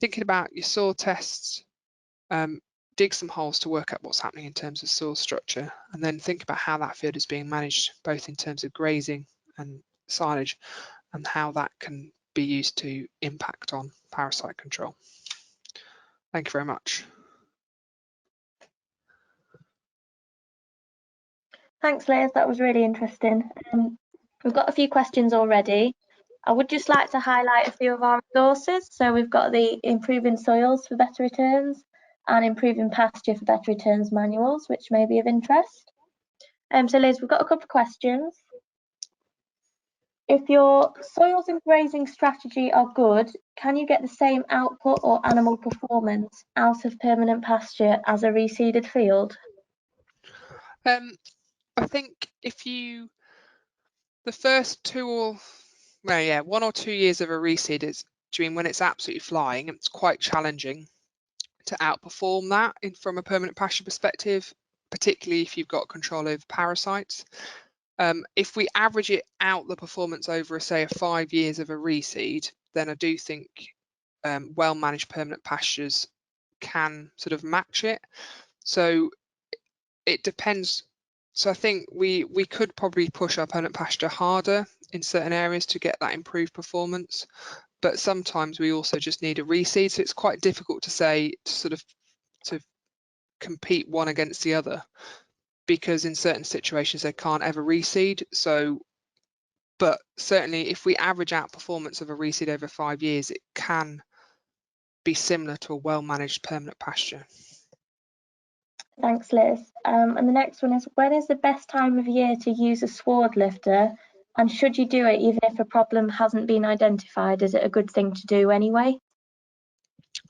Thinking about your soil tests, dig some holes to work out what's happening in terms of soil structure, and then think about how that field is being managed, both in terms of grazing and silage, and how that can be used to impact on parasite control. Thank you very much. Thanks, Liz. That was really interesting. We've got a few questions already. I would just like to highlight a few of our resources. So we've got the Improving Soils for Better Returns and Improving Pasture for Better Returns manuals, which may be of interest. So Liz, we've got a couple of questions. If your soils and grazing strategy are good, can you get the same output or animal performance out of permanent pasture as a reseeded field? I think the first 1 or 2 years of a reseed is, when it's absolutely flying, it's quite challenging to outperform that from a permanent pasture perspective, particularly if you've got control over parasites. If we average it out, the performance over, say, 5 years of a reseed, then I do think well-managed permanent pastures can sort of match it. So it depends. So I think we could probably push our permanent pasture harder in certain areas to get that improved performance, but sometimes we also just need a reseed. So it's quite difficult to say to compete one against the other, because in certain situations they can't ever reseed. So, but certainly if we average out performance of a reseed over 5 years, it can be similar to a well-managed permanent pasture. Thanks, Liz. And the next one is, when is the best time of year to use a sward lifter? And should you do it even if a problem hasn't been identified? Is it a good thing to do anyway?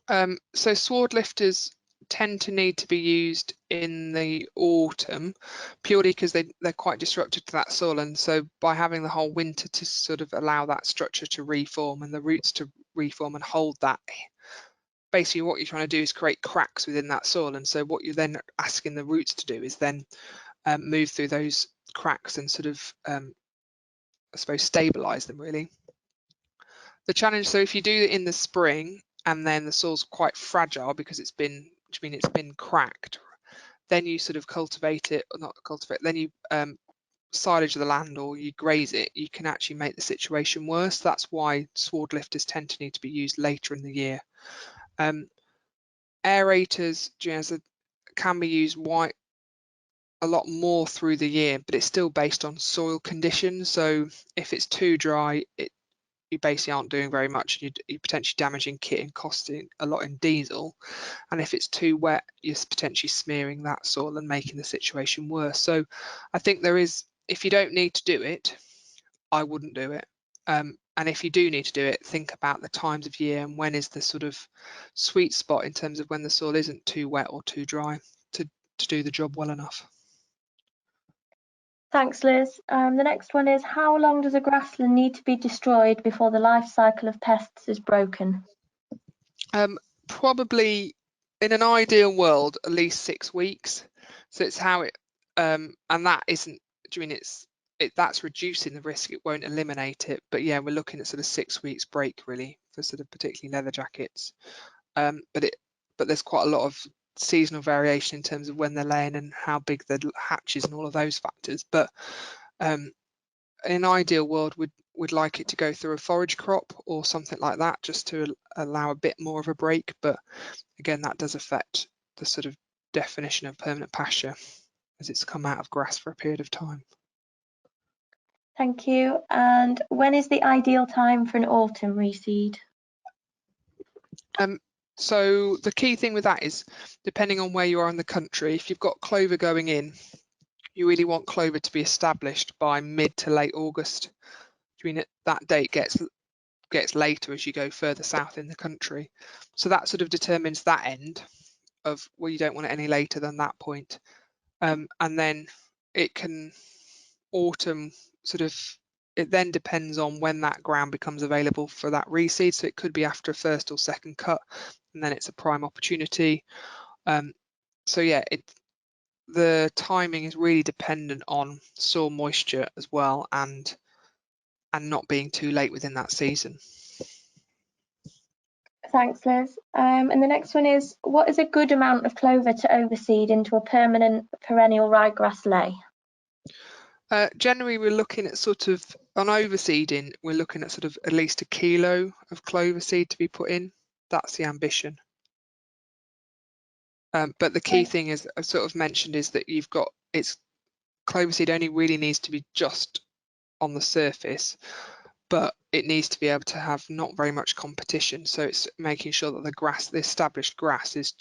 So sward lifters tend to need to be used in the autumn, purely because they're quite disruptive to that soil, and so by having the whole winter to sort of allow that structure to reform and the roots to reform and hold that, basically what you're trying to do is create cracks within that soil, and so what you're then asking the roots to do is then move through those cracks and sort of I suppose stabilize them really. The challenge, so if you do it in the spring and then the soil's quite fragile because it's been cracked, then you sort of cultivate it, or not cultivate, then you silage the land or you graze it, you can actually make the situation worse. That's why sward lifters tend to need to be used later in the year. Aerators can be used a lot more through the year, but it's still based on soil conditions. So if it's too dry, you basically aren't doing very much. You're potentially damaging kit and costing a lot in diesel. And if it's too wet, you're potentially smearing that soil and making the situation worse. So I think if you don't need to do it, I wouldn't do it. And if you do need to do it, think about the times of year and when is the sort of sweet spot in terms of when the soil isn't too wet or too dry to do the job well enough. Thanks, Liz. The next one is, how long does a grassland need to be destroyed before the life cycle of pests is broken? Probably in an ideal world, at least 6 weeks. So it's how it, and that isn't, that's reducing the risk. It won't eliminate it, but yeah, we're looking at sort of 6 weeks break really for sort of particularly leather jackets. But but there's quite a lot of seasonal variation in terms of when they're laying and how big the hatch is and all of those factors. But in an ideal world, we'd like it to go through a forage crop or something like that, just to allow a bit more of a break. But again, that does affect the sort of definition of permanent pasture as it's come out of grass for a period of time. Thank you. And when is the ideal time for an autumn reseed? So the key thing with that is, depending on where you are in the country, if you've got clover going in, you really want clover to be established by mid to late August. I mean, that date gets later as you go further south in the country. So that sort of determines that end of, well, you don't want it any later than that point. And then it can autumn sort of, it then depends on when that ground becomes available for that reseed. So it could be after a first or second cut, and then it's a prime opportunity. So yeah, the timing is really dependent on soil moisture as well, and not being too late within that season. Thanks, Liz. And the next one is, what is a good amount of clover to overseed into a permanent perennial ryegrass ley? Generally, we're looking at sort of, on overseeding, we're looking at sort of at least 1 kilo of clover seed to be put in. That's the ambition. But the key thing, is I've sort of mentioned, is that you've got, clover seed only really needs to be just on the surface, but it needs to be able to have not very much competition. So it's making sure that the established grass is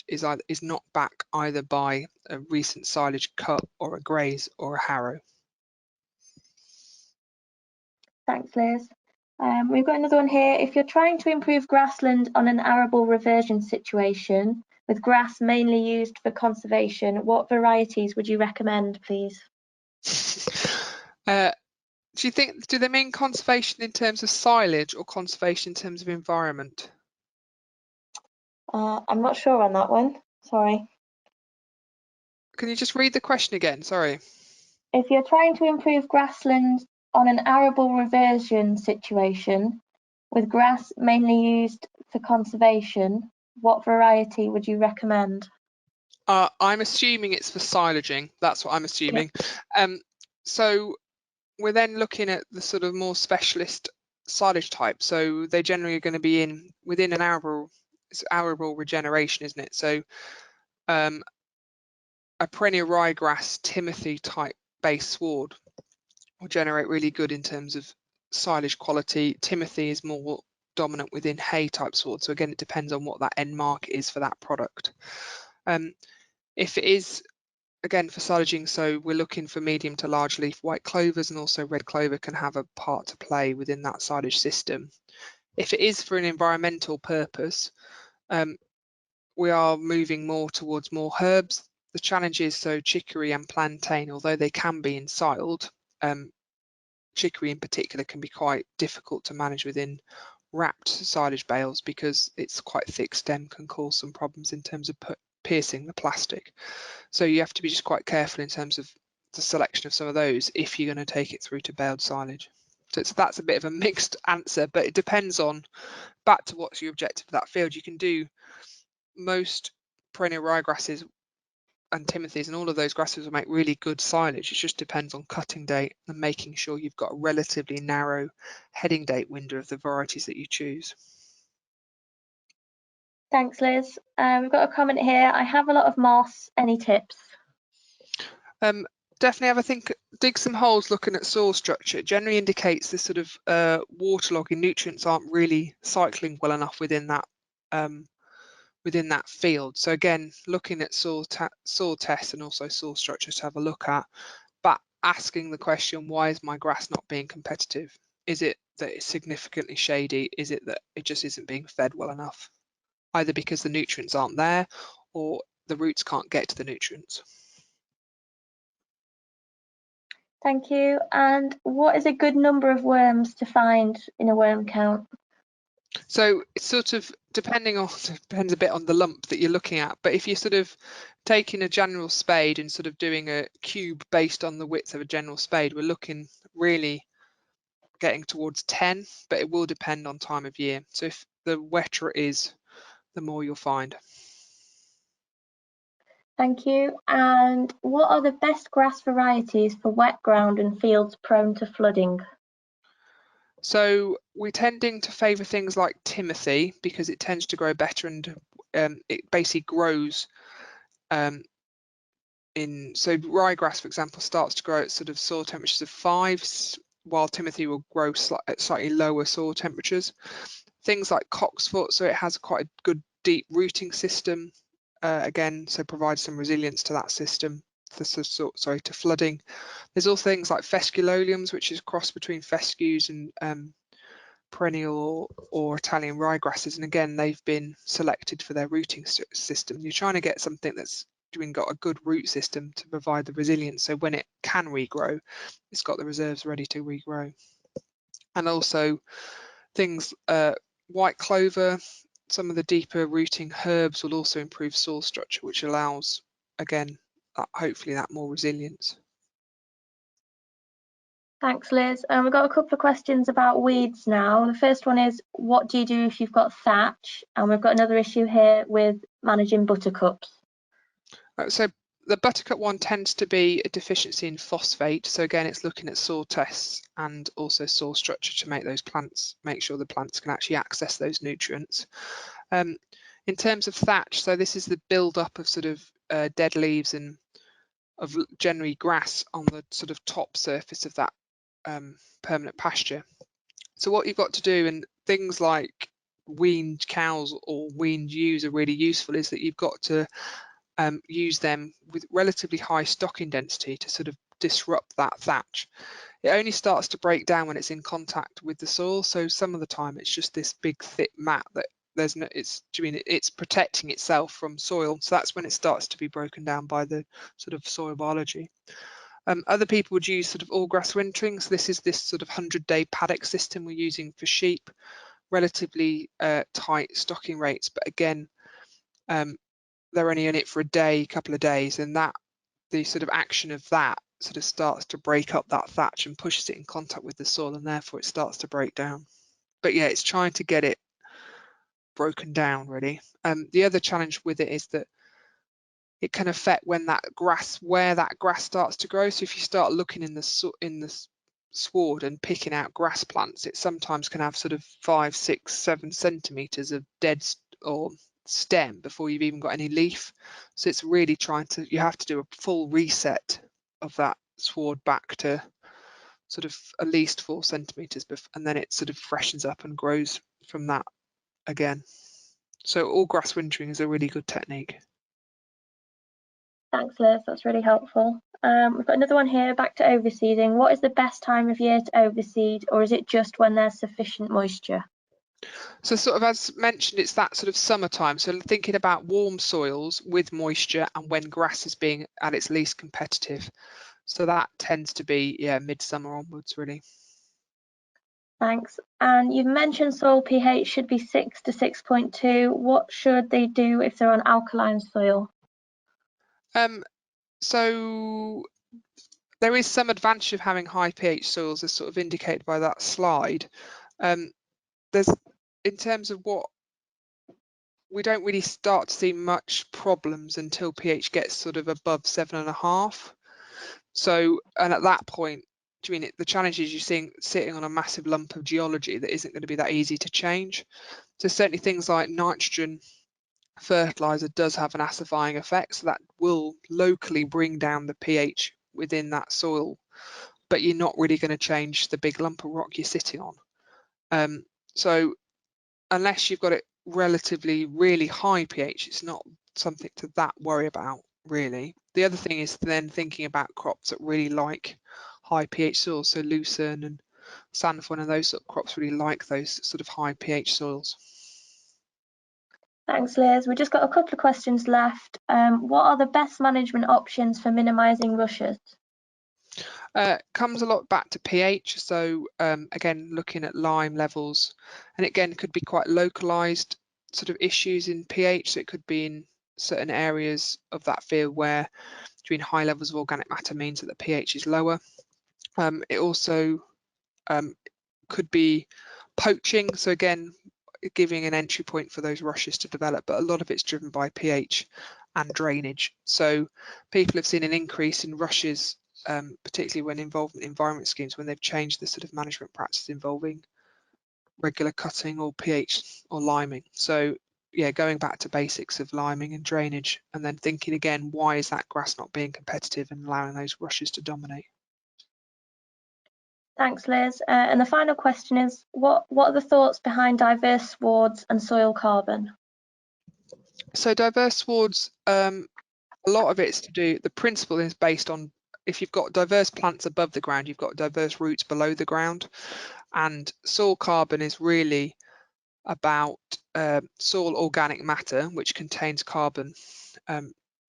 not back either by a recent silage cut or a graze or a harrow. Thanks, Liz. We've got another one here. If you're trying to improve grassland on an arable reversion situation, with grass mainly used for conservation, what varieties would you recommend, please? Do they mean conservation in terms of silage or conservation in terms of environment? I'm not sure on that one. Sorry. Can you just read the question again? Sorry. If you're trying to improve grassland on an arable reversion situation, with grass mainly used for conservation, what variety would you recommend? I'm assuming it's for silaging. That's what I'm assuming. Yep. So we're then looking at the sort of more specialist silage type. So they generally are going to be within an arable regeneration, isn't it? So a perennial ryegrass Timothy type base sward will generate really good in terms of silage quality. Timothy is more dominant within hay type sward. So again, it depends on what that end market is for that product. If it is, again, for silaging, so we're looking for medium to large leaf white clovers, and also red clover can have a part to play within that silage system. If it is for an environmental purpose, we are moving more towards more herbs. The challenge is, so chicory and plantain, although they can be ensiled, chicory in particular can be quite difficult to manage within wrapped silage bales because it's quite thick stem, can cause some problems in terms of piercing the plastic. So you have to be just quite careful in terms of the selection of some of those if you're going to take it through to baled silage. So that's a bit of a mixed answer, but it depends on, back to what's your objective for that field. You can do most perennial ryegrasses and timothies, and all of those grasses will make really good silage. It just depends on cutting date and making sure you've got a relatively narrow heading date window of the varieties that you choose. Thanks, Liz. We've got a comment here. I have a lot of moss. Any tips? Definitely have a think, dig some holes looking at soil structure. It generally indicates this sort of waterlogging, nutrients aren't really cycling well enough within that field. So again, looking at soil tests and also soil structure to have a look at, but asking the question, why is my grass not being competitive? Is it that it's significantly shady? Is it that it just isn't being fed well enough? Either because the nutrients aren't there or the roots can't get to the nutrients. Thank you. And what is a good number of worms to find in a worm count? So it's sort of depends a bit on the lump that you're looking at, but if you're sort of taking a general spade and sort of doing a cube based on the width of a general spade, we're looking really getting towards 10, but it will depend on time of year. So if the wetter it is, the more you'll find. Thank you. And what are the best grass varieties for wet ground and fields prone to flooding? So we're tending to favour things like Timothy because it tends to grow better, and it basically grows so ryegrass, for example, starts to grow at sort of soil temperatures of 5, while Timothy will grow at slightly lower soil temperatures. Things like cocksfoot, so it has quite a good deep rooting system, again, so provides some resilience to that system, to flooding. There's also things like fesculoliums, which is a cross between fescues and perennial or Italian ryegrasses, and again, they've been selected for their rooting system. You're trying to get something that's got a good root system to provide the resilience, so when it can regrow, it's got the reserves ready to regrow. And also things, white clover, some of the deeper rooting herbs will also improve soil structure, which allows, again, hopefully that more resilience. Thanks, Liz. We've got a couple of questions about weeds now. The first one is, what do you do if you've got thatch? And we've got another issue here with managing buttercups. So the buttercup one tends to be a deficiency in phosphate. So again, it's looking at soil tests and also soil structure to make sure the plants can actually access those nutrients. In terms of thatch, so this is the build-up of sort of dead leaves and of generally grass on the sort of top surface of that permanent pasture. So what you've got to do, and things like weaned cows or weaned ewes are really useful, is that you've got to use them with relatively high stocking density to sort of disrupt that thatch. It only starts to break down when it's in contact with the soil, so some of the time it's just this big thick mat that it's protecting itself from soil, so that's when it starts to be broken down by the sort of soil biology. Other people would use sort of all grass wintering, so this is this sort of 100-day paddock system we're using for sheep, relatively tight stocking rates, but again, they're only in it for a day, couple of days, and that the sort of action of that sort of starts to break up that thatch and pushes it in contact with the soil, and therefore it starts to break down. But yeah, it's trying to get it broken down really. The other challenge with it is that it can affect where that grass starts to grow. So if you start looking in the sward and picking out grass plants, it sometimes can have sort of 5, 6, 7 centimeters of dead or stem before you've even got any leaf. So it's really you have to do a full reset of that sward back to sort of at least 4 centimeters, and then it sort of freshens up and grows from that again. So all grass wintering is a really good technique. Thanks, Liz. That's really helpful. We've got another one here, back to overseeding. What is the best time of year to overseed, or is it just when there's sufficient moisture? So sort of as mentioned, it's that sort of summertime. So thinking about warm soils with moisture and when grass is being at its least competitive. So that tends to be, yeah, midsummer onwards really. Thanks. And you've mentioned soil pH should be 6 to 6.2. What should they do if they're on alkaline soil? So there is some advantage of having high pH soils, as sort of indicated by that slide. There's, in terms of what we don't really start to see much problems until pH gets sort of above 7.5. So, and at that point, the challenge is you're sitting on a massive lump of geology that isn't going to be that easy to change. So certainly things like nitrogen fertilizer does have an acidifying effect, so that will locally bring down the pH within that soil, but you're not really going to change the big lump of rock you're sitting on. So unless you've got it relatively really high pH, it's not something to that worry about really. The other thing is then thinking about crops that really like high pH soils, so lucerne and sainfoin and those sort of crops really like those sort of high pH soils. Thanks, Liz. We've just got a couple of questions left. What are the best management options for minimising rushes? Comes a lot back to pH, so again looking at lime levels, and again could be quite localized sort of issues in pH, so it could be in certain areas of that field where high levels of organic matter means that the pH is lower. It also could be poaching, so again giving an entry point for those rushes to develop, but a lot of it's driven by pH and drainage. So people have seen an increase in rushes, particularly when involved in environment schemes, when they've changed the sort of management practices involving regular cutting or pH or liming. So yeah, going back to basics of liming and drainage, and then thinking again, why is that grass not being competitive and allowing those rushes to dominate? Thanks, Liz. And the final question is, what are the thoughts behind diverse swards and soil carbon? So diverse swards, a lot of it's to do, the principle is based on, if you've got diverse plants above the ground, you've got diverse roots below the ground. And soil carbon is really about soil organic matter, which contains carbon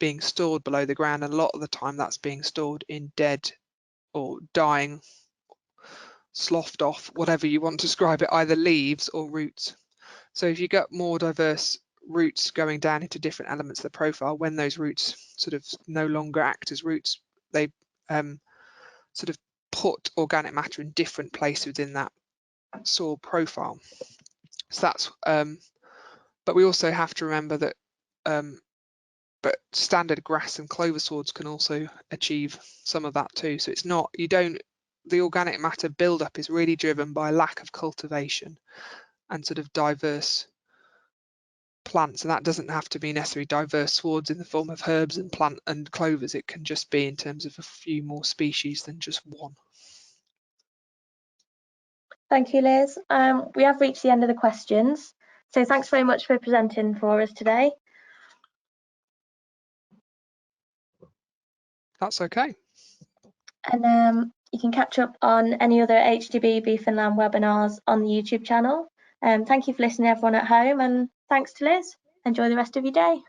being stored below the ground. And a lot of the time that's being stored in dead or dying, sloughed off, whatever you want to describe it, either leaves or roots. So if you get more diverse roots going down into different elements of the profile, when those roots sort of no longer act as roots, they sort of put organic matter in different places within that soil profile. So that's but we also have to remember that but standard grass and clover swords can also achieve some of that too. So it's not, the organic matter buildup is really driven by lack of cultivation and sort of diverse plants, and that doesn't have to be necessarily diverse swards in the form of herbs and plant and clovers. It can just be in terms of a few more species than just one. Thank you, Liz. We have reached the end of the questions. So thanks very much for presenting for us today. That's okay. And you can catch up on any other AHDB Beef and Lamb webinars on the YouTube channel. Thank you for listening, everyone at home, and thanks to Liz. Enjoy the rest of your day.